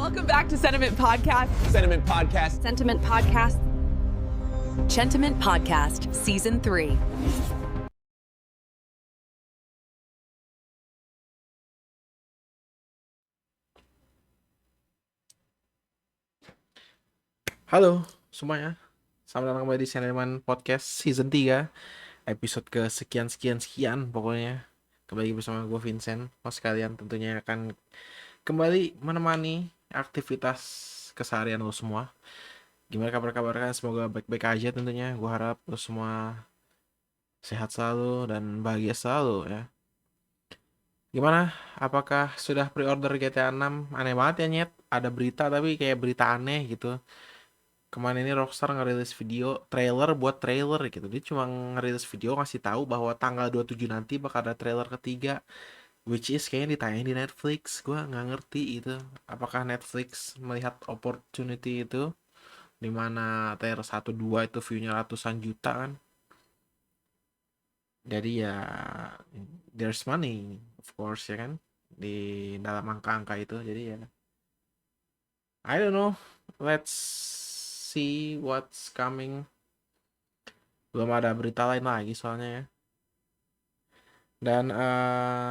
Welcome back to Sentiment Podcast. Sentiment Podcast. Sentiment Podcast. Sentiment Podcast, Season 3. Halo semuanya, selamat datang kembali di Sentiment Podcast Season 3, episode ke sekian pokoknya. Kembali bersama gue Vincent, host kalian tentunya akan kembali menemani aktivitas keseharian lo semua. Gimana kabar kalian? Semoga baik-baik aja tentunya. Gue harap lo semua sehat selalu dan bahagia selalu ya. Gimana? Apakah sudah pre-order GTA 6? Aneh banget ya Nyet, ada berita tapi kayak berita aneh gitu. Kemarin ini Rockstar ngerilis video trailer buat trailer gitu. Dia cuma ngerilis video ngasih tahu bahwa tanggal 27 nanti bakal ada trailer ketiga, which is kayaknya ditayangin di Netflix. Gua nggak ngerti itu. Apakah Netflix melihat opportunity itu dimana trailer 1 2 itu view-nya ratusan juta kan. Jadi ya there's money of course ya kan di dalam angka-angka itu. Jadi ya I don't know. Let's see what's coming. Belum ada berita lain lagi soalnya ya. Dan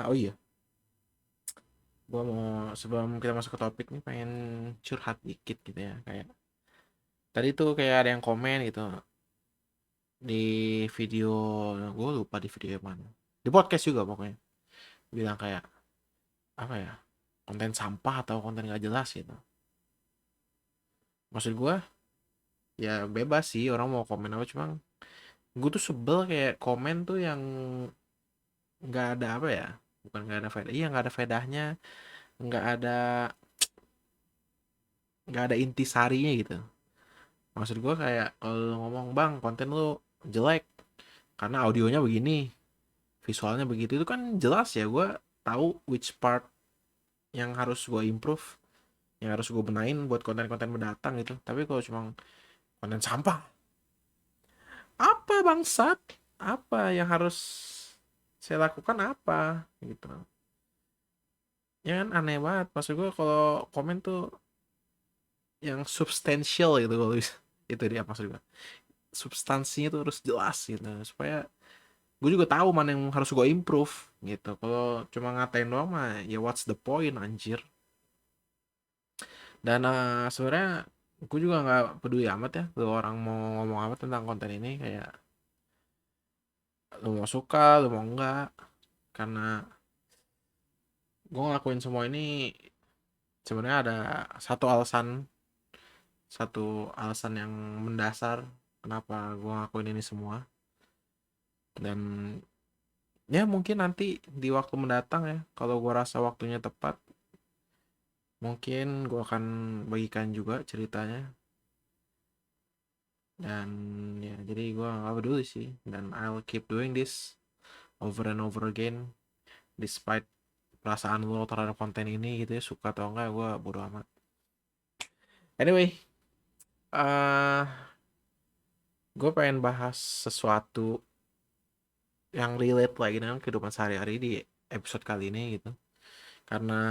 oh iya, gua mau sebelum kita masuk ke topik nih pengen curhat dikit gitu ya. Kayak tadi tuh kayak ada yang komen gitu di video, gue lupa di video yang mana, di podcast juga pokoknya, bilang kayak apa ya, konten sampah atau konten gak jelas gitu. Maksud gue ya bebas sih orang mau komen apa, cuma gue tuh sebel kayak komen tuh yang nggak ada apa ya, bukan nggak ada faedah, iya nggak ada faedahnya, nggak ada intisarinya gitu. Maksud gue kayak kalau lu ngomong bang konten lu jelek karena audionya begini, visualnya begitu, itu kan jelas ya, gue tahu which part yang harus gue improve, yang harus gue benain buat konten-konten mendatang gitu. Tapi kalau cuma konten sampah, apa bangsat, apa yang harus saya lakukan apa gitu ya kan, aneh banget. Maksud gue kalau komen tuh yang substansial gitu, kalau itu dia maksud gue, substansinya tuh harus jelas gitu supaya gue juga tahu mana yang harus gue improve gitu. Kalau cuma ngatain doang mah ya what's the point anjir. Dan sebenarnya gue juga nggak peduli amat ya lu orang mau ngomong apa tentang konten ini, kayak lu mau suka lu mau enggak, karena gue ngelakuin semua ini sebenarnya ada satu alasan yang mendasar kenapa gue ngelakuin ini semua. Dan ya mungkin nanti di waktu mendatang ya, kalau gue rasa waktunya tepat, mungkin gue akan bagikan juga ceritanya. Dan ya jadi gue gak peduli sih, dan I'll keep doing this over and over again despite perasaan lo terhadap konten ini gitu ya, suka atau enggak gue bodo amat. Anyway, gue pengen bahas sesuatu yang relate lagi dengan kehidupan sehari-hari di episode kali ini gitu. Karena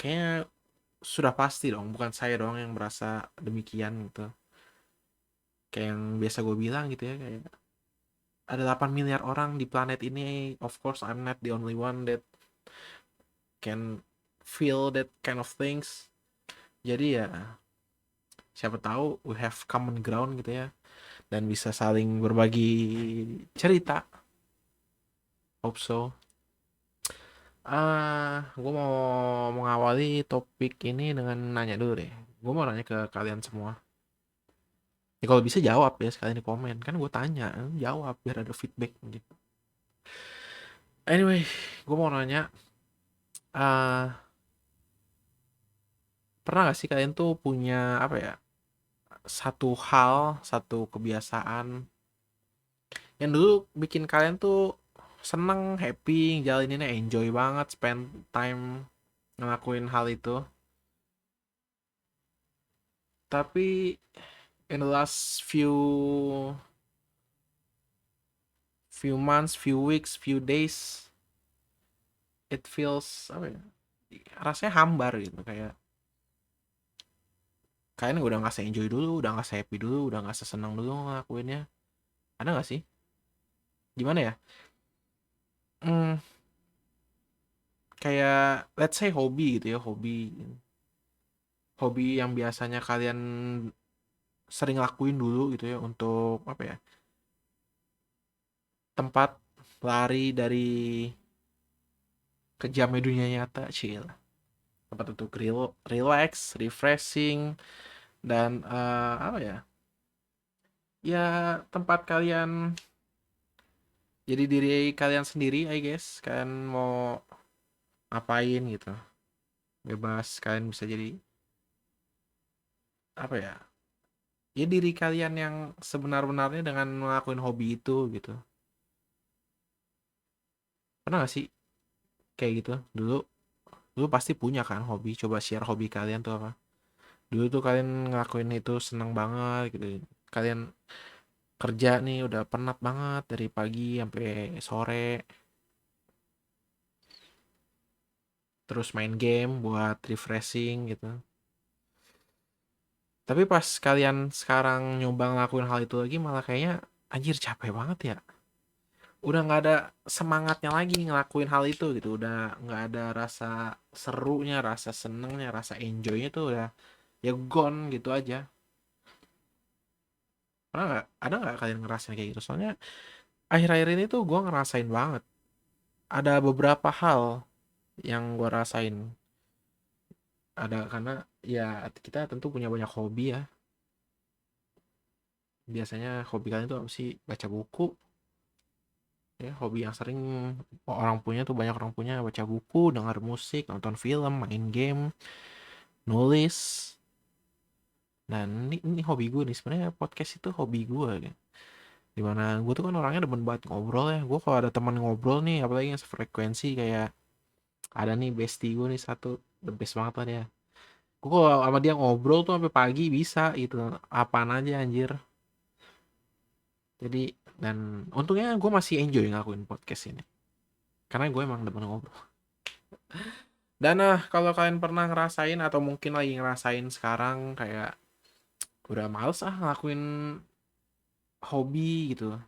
kayaknya sudah pasti dong, bukan saya doang yang merasa demikian gitu. Kayak yang biasa gue bilang gitu ya, kayak ada 8 miliar orang di planet ini. Of course I'm not the only one that can feel that kind of things. Jadi ya siapa tahu we have common ground gitu ya, dan bisa saling berbagi cerita. Hope so. Gue mau mengawali topik ini dengan nanya dulu deh. Gue mau nanya ke kalian semua. Ya kalau bisa jawab ya sekalian di komen. Kan gue tanya, jawab biar ada feedback gitu. Anyway, gue mau nanya, pernah gak sih kalian tuh punya apa ya, satu hal, satu kebiasaan yang dulu bikin kalian tuh seneng, happy, jalaninnya enjoy banget, spend time ngelakuin hal itu. Tapi in the last few months, few weeks, few days, it feels apa ya? Rasanya hambar gitu, kayak kalian udah nggak se-enjoy dulu, udah nggak se-happy dulu, udah nggak sesenang dulu ngelakuinnya? Ada nggak sih? Gimana ya? Hmm, kayak let's say hobi gitu ya, hobi yang biasanya kalian sering lakuin dulu gitu ya untuk apa ya? Tempat lari dari kejamnya dunia nyata, chill. Tempat untuk relax, refreshing, dan apa ya? Ya tempat kalian jadi diri kalian sendiri, I guess. Kalian mau ngapain gitu, bebas. Kalian bisa jadi apa ya? Ya diri kalian yang sebenar-benarnya dengan ngelakuin hobi itu gitu. Pernah gak sih kayak gitu dulu? Dulu pasti punya kan hobi. Coba share hobi kalian tuh apa? Dulu tuh kalian ngelakuin itu seneng banget gitu. Kalian kerja nih udah penat banget dari pagi sampai sore, terus main game buat refreshing gitu. Tapi pas kalian sekarang nyoba ngelakuin hal itu lagi, malah kayaknya anjir capek banget ya. Udah nggak ada semangatnya lagi ngelakuin hal itu gitu. Udah nggak ada rasa serunya, rasa senengnya, rasa enjoynya tuh udah ya gone gitu aja. Pernah nggak? Ada nggak kalian ngerasain kayak gitu? Soalnya akhir-akhir ini tuh gue ngerasain banget. Ada beberapa hal yang gue rasain. Ada karena ya kita tentu punya banyak hobi ya. Biasanya hobi kalian tuh apa sih? Baca buku, ya hobi yang sering orang punya tuh, banyak orang punya baca buku, dengar musik, nonton film, main game, nulis. Dan ini hobi gue nih, sebenarnya podcast itu hobi gue kan. Dimana gue tuh kan orangnya demen banget ngobrol ya. Gue kalau ada teman ngobrol nih, apalagi yang sefrekuensi, kayak ada nih bestie gue nih satu, the best banget lah dia. Gue kalau sama dia ngobrol tuh sampai pagi bisa gitu, apaan aja anjir. Jadi, dan untungnya gue masih enjoy ngelakuin podcast ini karena gue emang demen ngobrol. Dan kalau kalian pernah ngerasain atau mungkin lagi ngerasain sekarang kayak udah males ngelakuin hobi gitu,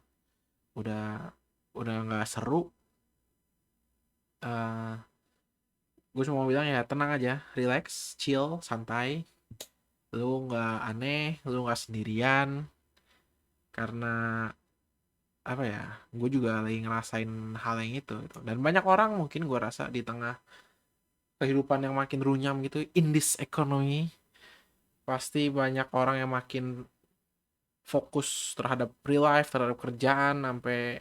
udah nggak seru, eh gue cuma mau bilang ya tenang aja, relax, chill, santai. Lu nggak aneh, lu nggak sendirian, karena apa ya? Gue juga lagi ngerasain hal yang itu gitu. Dan banyak orang mungkin gue rasa di tengah kehidupan yang makin runyam gitu, in this economy, pasti banyak orang yang makin fokus terhadap real life, terhadap kerjaan, sampai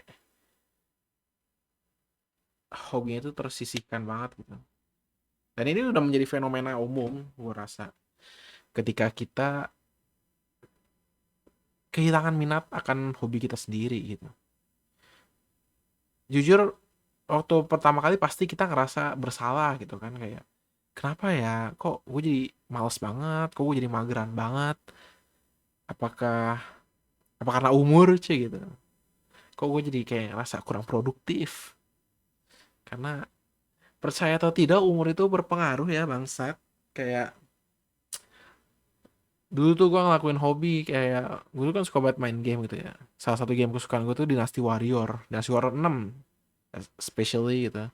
hobinya itu tersisihkan banget gitu. Dan ini udah menjadi fenomena umum, gue rasa. Ketika kita kehilangan minat akan hobi kita sendiri gitu. Jujur, waktu pertama kali pasti kita ngerasa bersalah gitu kan. Kayak, kenapa ya? Kok gue jadi males banget? Kok gue jadi mageran banget? Apakah apa karena umur sih gitu? Kok gue jadi kayak ngerasa kurang produktif? Karena percaya atau tidak umur itu berpengaruh ya bangsat. Kayak dulu tuh gue ngelakuin hobi, kayak gue tuh kan suka banget main game gitu ya. Salah satu game kesukaan gue tuh Dynasty Warrior 6 especially gitu.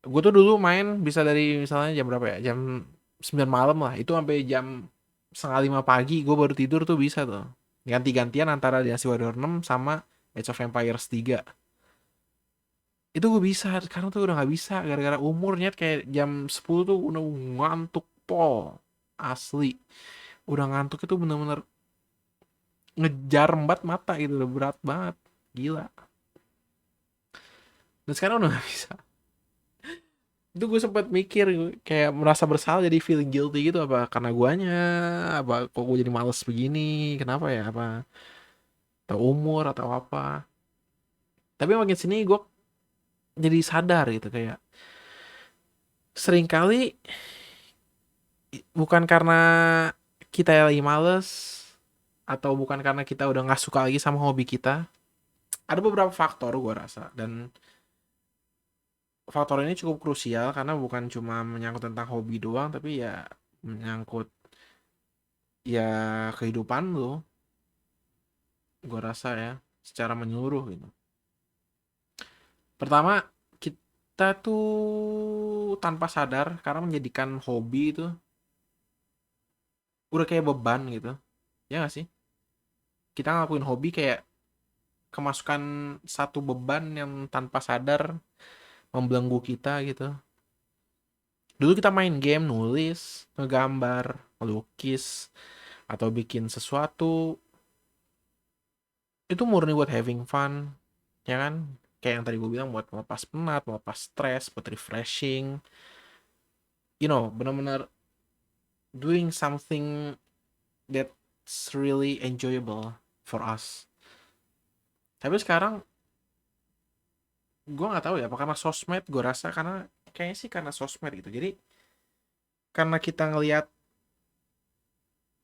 Gue tuh dulu main bisa dari misalnya jam berapa ya, jam 9 malam lah, itu sampai jam setengah 5 pagi gue baru tidur tuh bisa tuh, ganti-gantian antara Dynasty Warrior 6 sama Age of Empires 3. Itu gue bisa, sekarang tuh udah nggak bisa gara-gara umurnya. Kayak jam 10 tuh udah ngantuk pol, asli udah ngantuk itu bener-bener ngejar embat mata gitu, udah berat banget, gila. Dan sekarang udah gak bisa. Itu gue sempat mikir, kayak merasa bersalah, jadi feeling guilty gitu. Apa karena guanya, apa kok gue jadi males begini, kenapa ya, apa atau umur atau apa. Tapi makin sini gue jadi sadar gitu, kayak sering kali bukan karena kita yang lagi males, atau bukan karena kita udah nggak suka lagi sama hobi kita. Ada beberapa faktor gue rasa, dan faktor ini cukup krusial karena bukan cuma menyangkut tentang hobi doang, tapi ya menyangkut ya kehidupan lo, gue rasa ya, secara menyeluruh gitu. Pertama, kita tuh tanpa sadar karena menjadikan hobi itu udah kayak beban gitu. Ya gak sih? Kita ngelakuin hobi kayak kemasukan satu beban yang tanpa sadar membelenggu kita gitu. Dulu kita main game, nulis, ngegambar, melukis, atau bikin sesuatu. Itu murni buat having fun, ya kan? Kayak yang tadi gue bilang, buat melepas penat, melepas stres, buat refreshing. Benar-benar doing something that's really enjoyable for us. Tapi sekarang gue nggak tahu ya, apa karena sosmed, gue rasa karena kayaknya sih karena sosmed gitu. Jadi karena kita ngelihat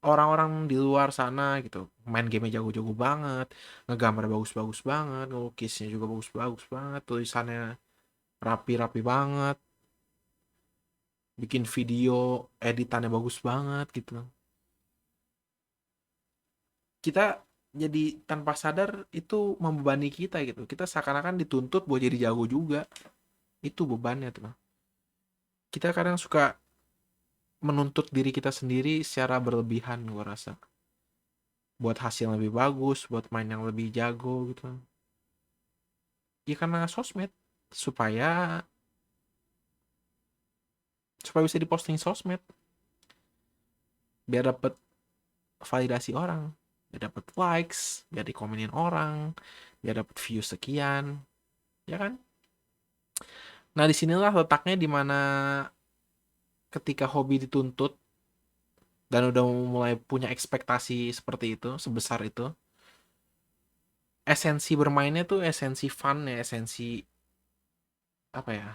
orang-orang di luar sana gitu main game jago-jago banget, ngegambar bagus-bagus banget, ngelukisnya juga bagus-bagus banget, tulisannya rapi-rapi banget, bikin video editannya bagus banget gitu. Kita jadi tanpa sadar itu membebani kita gitu. Kita seakan-akan dituntut buat jadi jago juga. Itu bebannya tuh. Kita kadang suka menuntut diri kita sendiri secara berlebihan, gue rasa. Buat hasil yang lebih bagus, buat main yang lebih jago gitu. Ya karena sosmed. Supaya bisa diposting sosmed. Biar dapet validasi orang. Biar dapet likes. Biar dikomenin orang. Biar dapet view sekian. Ya kan? Nah disinilah letaknya dimana ketika hobi dituntut dan udah mulai punya ekspektasi seperti itu, sebesar itu, esensi bermainnya tuh esensi fun ya, esensi apa ya,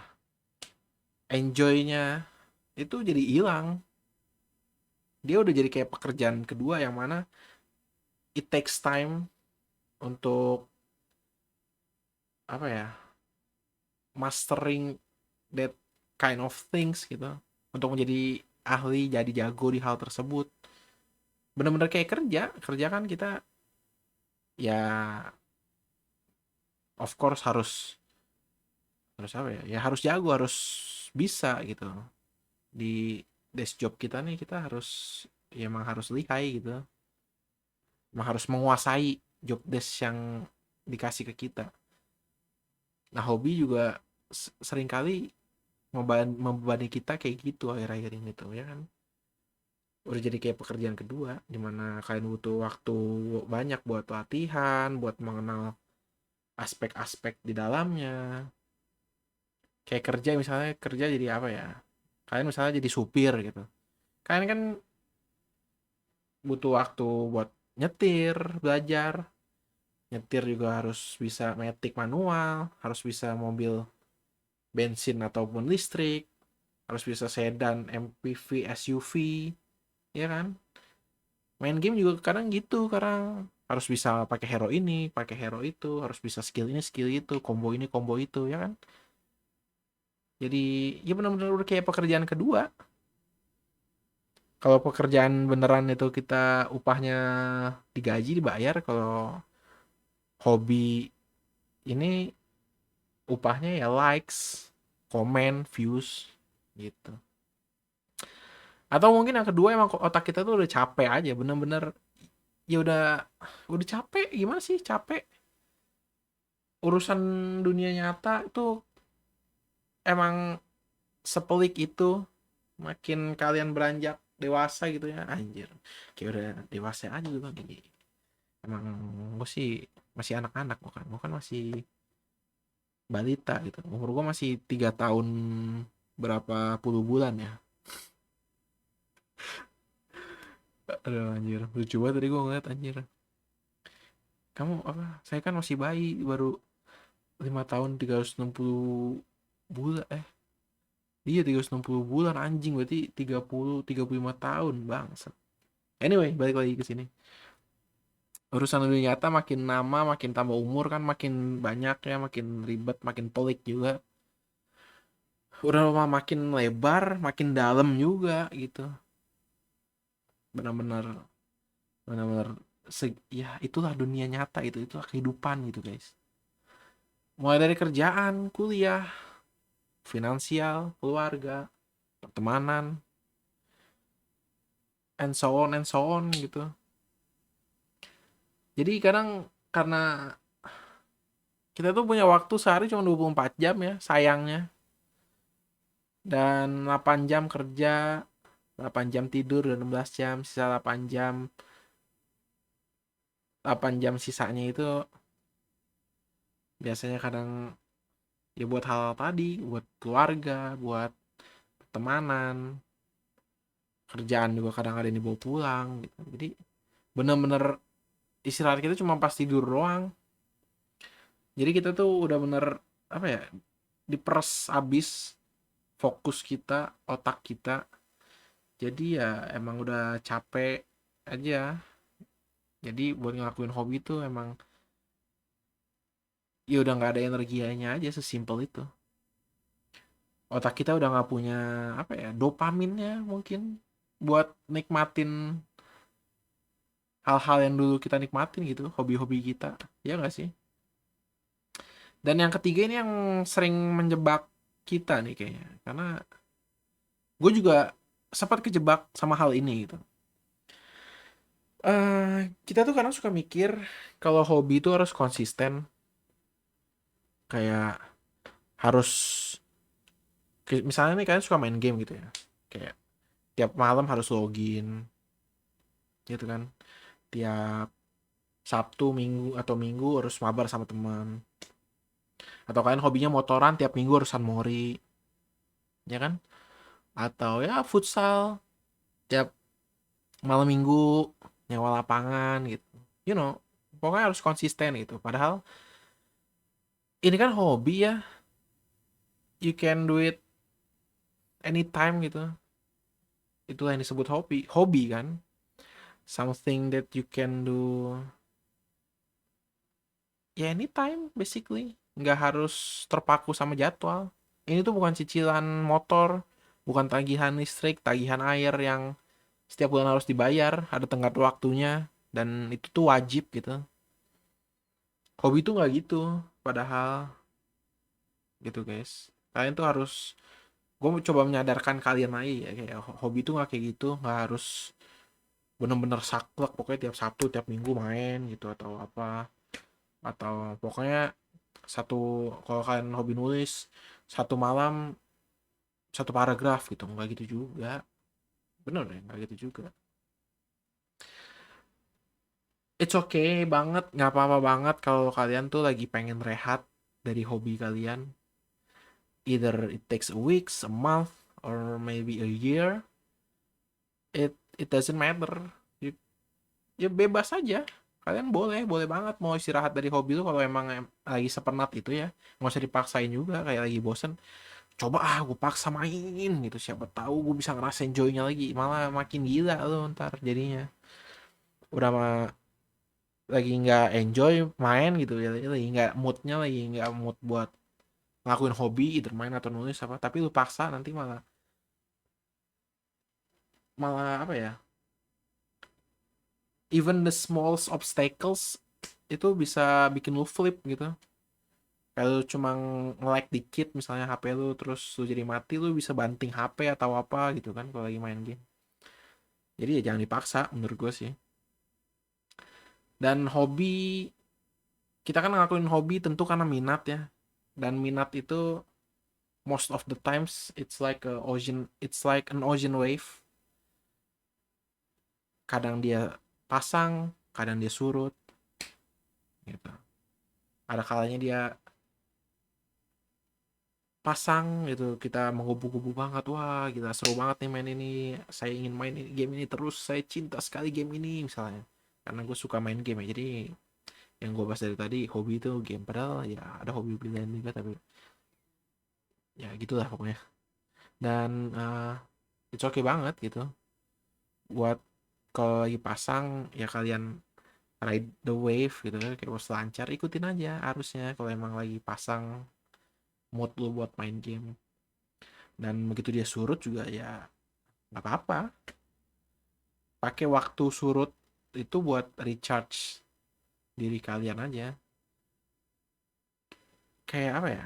enjoy-nya itu jadi hilang. Dia udah jadi kayak pekerjaan kedua yang mana it takes time untuk apa ya, mastering that kind of things gitu, untuk menjadi ahli, jadi jago di hal tersebut. Bener-bener kayak kerja kan kita ya of course harus apa ya, ya harus jago, harus bisa gitu. Di desk job kita nih kita harus, ya emang harus lihai gitu, emang harus menguasai job desk yang dikasih ke kita. Nah hobi juga seringkali membebani kita kayak gitu akhir-akhir ini tuh, ya kan? Udah jadi kayak pekerjaan kedua, dimana kalian butuh waktu banyak buat latihan, buat mengenal aspek-aspek di dalamnya. Kayak kerja, misalnya kerja jadi apa ya, kalian misalnya jadi supir gitu, kalian kan butuh waktu buat nyetir, belajar nyetir, juga harus bisa matic manual, harus bisa mobil bensin ataupun listrik, harus bisa sedan, MPV, SUV, ya kan? Main game juga kadang gitu, kadang harus bisa pakai hero ini, pakai hero itu, harus bisa skill ini, skill itu, combo ini, combo itu, ya kan? Jadi ya benar-benar udah kayak pekerjaan kedua. Kalau pekerjaan beneran itu kita upahnya digaji, dibayar. Kalau hobi ini upahnya ya likes, komen, views gitu. Atau mungkin yang kedua emang otak kita tuh udah capek aja, bener-bener ya udah capek. Gimana sih capek? Urusan dunia nyata itu emang sepelik itu. Makin kalian beranjak dewasa gitu ya, anjir, kayak udah dewasa aja gitu. Emang gue sih masih anak-anak, gue kan masih balita gitu. Umur gue masih 3 tahun berapa puluh bulan ya. Aduh anjir, lucu banget tadi gue ngeliat, anjir. Kamu apa? Saya kan masih bayi, baru 5 tahun 360 bulan. Iya 360 bulan anjing, berarti 35 tahun bangsat. Anyway, balik lagi ke sini. Urusan dunia nyata makin lama makin tambah umur kan, makin banyak ya, makin ribet, makin pelik juga. Udah lama makin lebar, makin dalam juga gitu. Benar-benar benar-benar ya itulah dunia nyata, itulah kehidupan gitu guys. Mulai dari kerjaan, kuliah, finansial, keluarga, pertemanan, and so on gitu. Jadi kadang karena kita tuh punya waktu sehari cuma 24 jam ya sayangnya, dan 8 jam kerja, 8 jam tidur, dan 16 jam, sisa 8 jam sisanya itu biasanya kadang ya buat hal tadi, buat keluarga, buat pertemanan, kerjaan juga kadang ada yang dibawa pulang gitu. Jadi bener-bener istirahat kita cuma pas tidur doang. Jadi kita tuh udah bener apa ya, diperes abis fokus kita, otak kita. Jadi ya emang udah capek aja. Jadi buat ngelakuin hobi tuh emang ya udah nggak ada energinya aja, sesimpel itu. Otak kita udah nggak punya apa ya, dopaminnya mungkin buat nikmatin hal-hal yang dulu kita nikmatin gitu, hobi-hobi kita, ya nggak sih? Dan yang ketiga ini yang sering menjebak kita nih kayaknya, karena gue juga sempat kejebak sama hal ini gitu. Kita tuh kadang suka mikir kalau hobi itu harus konsisten, kayak harus misalnya nih kalian suka main game gitu ya, kayak tiap malam harus login gitu kan, tiap Sabtu Minggu atau Minggu harus mabar sama teman, atau kalian hobinya motoran tiap minggu harus San Mori, ya kan, atau ya futsal tiap malam minggu nyewa lapangan gitu, you know, pokoknya harus konsisten gitu. Padahal ini kan hobi ya, you can do it anytime gitu. Itulah yang disebut hobi kan, something that you can do ya anytime basically, nggak harus terpaku sama jadwal. Ini tuh bukan cicilan motor, bukan tagihan listrik, tagihan air yang setiap bulan harus dibayar, ada tenggat waktunya, dan itu tuh wajib gitu. Hobi tuh nggak gitu, padahal gitu guys. Kalian tuh harus, gue mau coba menyadarkan kalian lagi ya, kayak hobi tuh nggak kayak gitu, nggak harus bener-bener saklek pokoknya tiap Sabtu tiap Minggu main gitu atau apa, atau pokoknya satu, kalau kalian hobi nulis, satu malam satu paragraf gitu, nggak gitu juga. Bener ya, nggak gitu juga. It's okay banget, nggak apa-apa banget kalau kalian tuh lagi pengen rehat dari hobi kalian. Either it takes a week, a month, or maybe a year. It doesn't matter. Ya bebas aja. Kalian boleh banget mau istirahat dari hobi lu kalau emang lagi sepenat itu ya. Nggak usah dipaksain juga, kayak lagi bosen. Coba gue paksa main gitu. Siapa tahu gue bisa ngerasain joy-nya lagi. Malah makin gila lu ntar jadinya. Udah lagi nggak enjoy main gitu ya, lagi nggak moodnya, lagi nggak mood buat ngelakuin hobi, either main atau nulis apa, tapi lu paksa nanti malah malah apa ya, even the smallest obstacles itu bisa bikin lu flip gitu. Kalau cuma nge-like dikit misalnya HP lu terus lu jadi mati, lu bisa banting HP atau apa gitu kan kalau lagi main game. Jadi ya jangan dipaksa menurut gue sih. Dan hobi, kita kan ngelakuin hobi tentu karena minat ya, dan minat itu most of the times it's like an ocean wave. Kadang dia pasang, kadang dia surut gitu. Ada kalanya dia pasang gitu, kita menggubu-gubu banget, wah gila seru banget nih main ini, saya ingin main game ini terus, saya cinta sekali game ini misalnya, karena gue suka main game ya. Jadi yang gue bahas dari tadi hobi itu game, padahal ya ada hobi lain juga, tapi ya gitulah pokoknya. Dan it's okay banget gitu buat kalau lagi pasang ya kalian ride the wave gitu, kayak bos lancar, ikutin aja arusnya kalau emang lagi pasang mood lu buat main game. Dan begitu dia surut juga ya nggak apa-apa, pakai waktu surut itu buat recharge diri kalian aja. Kayak apa ya?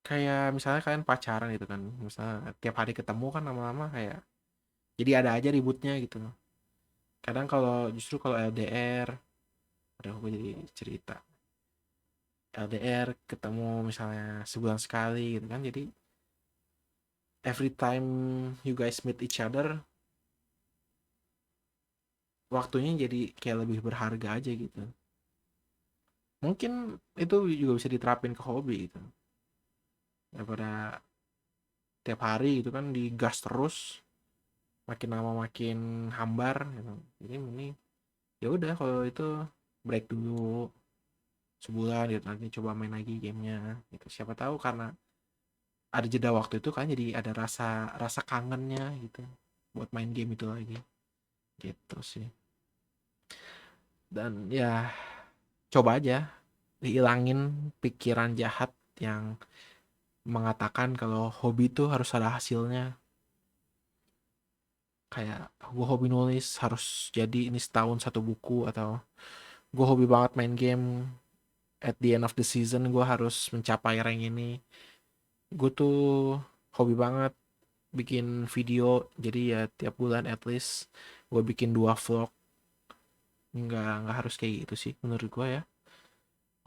Kayak misalnya kalian pacaran gitu kan. Misalnya tiap hari ketemu kan lama-lama kayak jadi ada aja ributnya gitu. Kadang justru kalau LDR, aduh gue jadi cerita. LDR ketemu misalnya sebulan sekali gitu kan. Jadi every time you guys meet each other, waktunya jadi kayak lebih berharga aja gitu. Mungkin itu juga bisa diterapin ke hobi gitu. Daripada tiap hari gitu kan digas terus, makin lama makin hambar gitu. Jadi mending ya udah kalau itu break dulu sebulan gitu, nanti coba main lagi gamenya gitu. Siapa tahu karena ada jeda waktu itu kan jadi ada rasa rasa kangennya gitu buat main game itu lagi gitu sih. Dan ya coba aja dihilangin pikiran jahat yang mengatakan kalau hobi itu harus ada hasilnya. Kayak gue hobi nulis harus jadi ini setahun satu buku, atau gue hobi banget main game, at the end of the season gue harus mencapai rank ini. Gue tuh hobi banget bikin video, jadi ya tiap bulan at least gue bikin 2 vlog. Nggak harus kayak gitu sih menurut gue ya.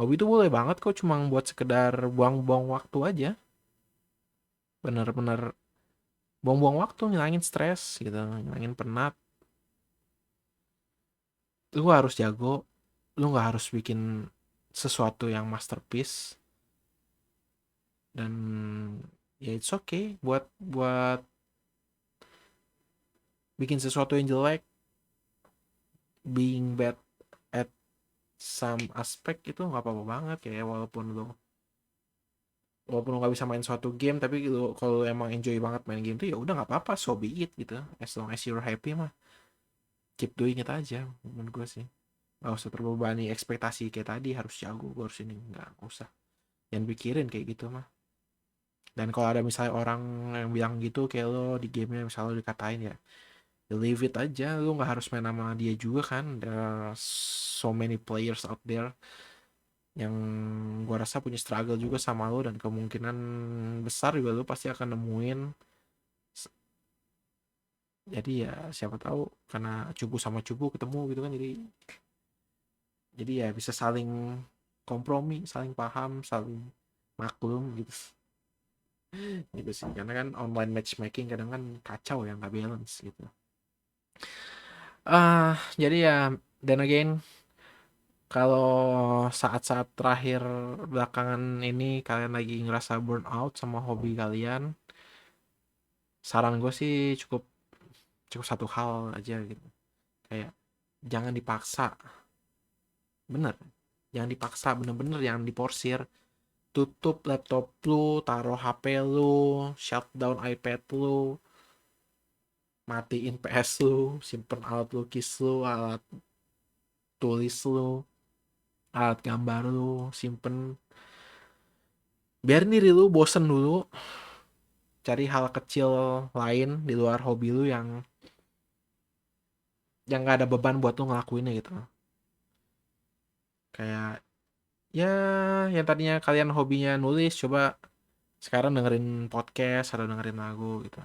Hobi itu boleh banget kok, cuma buat sekedar buang-buang waktu aja. Bener-bener buang-buang waktu, ngilangin stres gitu, ngilangin penat. Lu harus jago, lu nggak harus bikin sesuatu yang masterpiece. Dan ya it's okay buat buat bikin sesuatu yang jelek, being bad at some aspect itu nggak apa-apa banget. Kayak walaupun lo nggak bisa main suatu game, tapi lo kalau emang enjoy banget main game itu ya udah nggak apa-apa, so be it gitu. As long as you're happy mah keep doing it aja menurut gue sih. Gak usah terbebani ekspektasi kayak tadi harus jago, gue harus ini, nggak usah, jangan pikirin kayak gitu mah. Dan kalau ada misalnya orang yang bilang gitu kayak lo di gamenya, misalnya lo dikatain, ya you leave it aja. Lu nggak harus main sama dia juga kan. There are so many players out there yang gua rasa punya struggle juga sama lu, dan kemungkinan besar juga lu pasti akan nemuin. Jadi ya siapa tahu karena cupu sama cupu ketemu gitu kan, jadi ya bisa saling kompromi, saling paham, saling maklum gitu. Gitu sih, karena kan online matchmaking kadang kan kacau ya, nggak balance gitu. Jadi ya, then again, kalau saat-saat terakhir belakangan ini kalian lagi ngerasa burn out sama hobi kalian, saran gue sih cukup cukup satu hal aja gitu. Kayak jangan dipaksa. Bener. Jangan dipaksa, bener-bener jangan diporsir. Tutup laptop lu, taruh HP lu, shutdown iPad lu, matiin PS lu, simpen alat lukis lu, alat tulis lu, alat gambar lu, simpen. Biarin diri lu bosen dulu, cari hal kecil lain di luar hobi lu yang gak ada beban buat lu ngelakuinnya gitu. Kayak ya yang tadinya kalian hobinya nulis, coba sekarang dengerin podcast atau dengerin lagu gitu.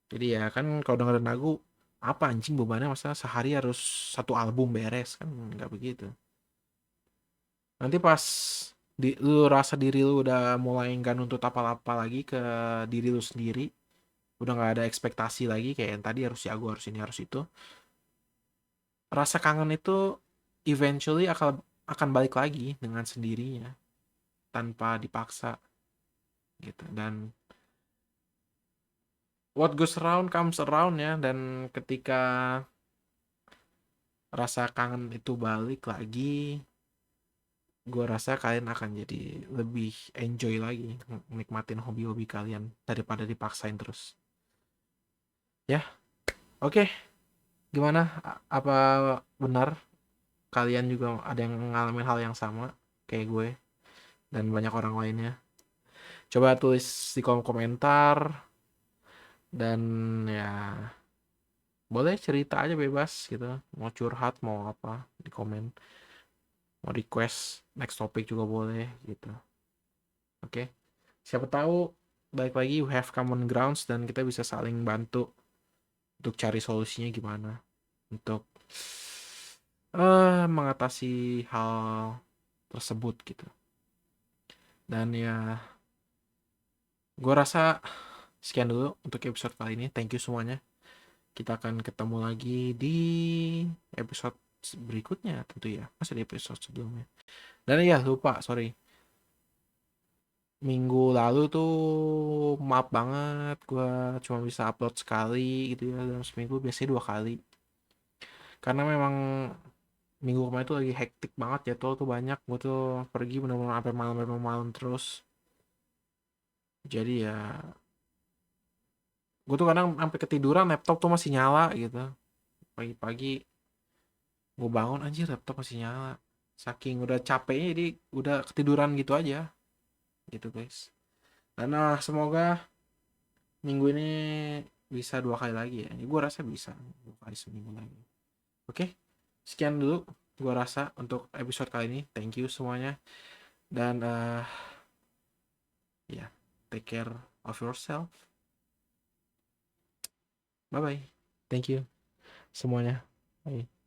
Jadi ya kan kalau dengerin lagu, apa anjing bebannya, masa sehari harus satu album beres, kan nggak begitu. Nanti pas lu rasa diri lu udah mulai nggak nuntut apa-apa lagi ke diri lu sendiri, udah nggak ada ekspektasi lagi kayak yang tadi harus jago, harus ini, harus itu, rasa kangen itu eventually akan balik lagi dengan sendirinya tanpa dipaksa gitu. Dan what goes around comes around ya, dan ketika rasa kangen itu balik lagi, gue rasa kalian akan jadi lebih enjoy lagi nikmatin hobi-hobi kalian daripada dipaksain terus ya. Oke, gimana, apa benar kalian juga ada yang ngalamin hal yang sama kayak gue dan banyak orang lainnya? Coba tulis di kolom komentar Dan ya boleh cerita aja bebas gitu, mau curhat mau apa di komen, mau request next topic juga boleh gitu. Oke, siapa tahu balik lagi we have common grounds dan kita bisa saling bantu untuk cari solusinya gimana untuk mengatasi hal tersebut gitu. Dan ya gue rasa sekian dulu untuk episode kali ini. Thank you semuanya. Kita akan ketemu lagi di episode berikutnya tentu ya. Masih di episode sebelumnya. Dan ya lupa, sorry. Minggu lalu tuh maaf banget gue cuma bisa upload sekali gitu ya dalam seminggu, biasanya 2 kali. Karena memang minggu kemarin tuh lagi hektik banget ya, tuh banyak. Gue tuh pergi benar-benar sampai malam terus. Jadi ya gue tuh kadang sampai ketiduran laptop tuh masih nyala gitu. Pagi-pagi gue bangun anjir laptop masih nyala. Saking udah capeknya jadi udah ketiduran gitu aja. Gitu guys. Dan semoga minggu ini bisa 2 kali lagi ya. Ini gue rasa bisa 2 kali seminggu lagi. Oke, sekian dulu gue rasa untuk episode kali ini. Thank you semuanya. Dan ya, take care of yourself. Bye bye. Thank you semuanya. Bye.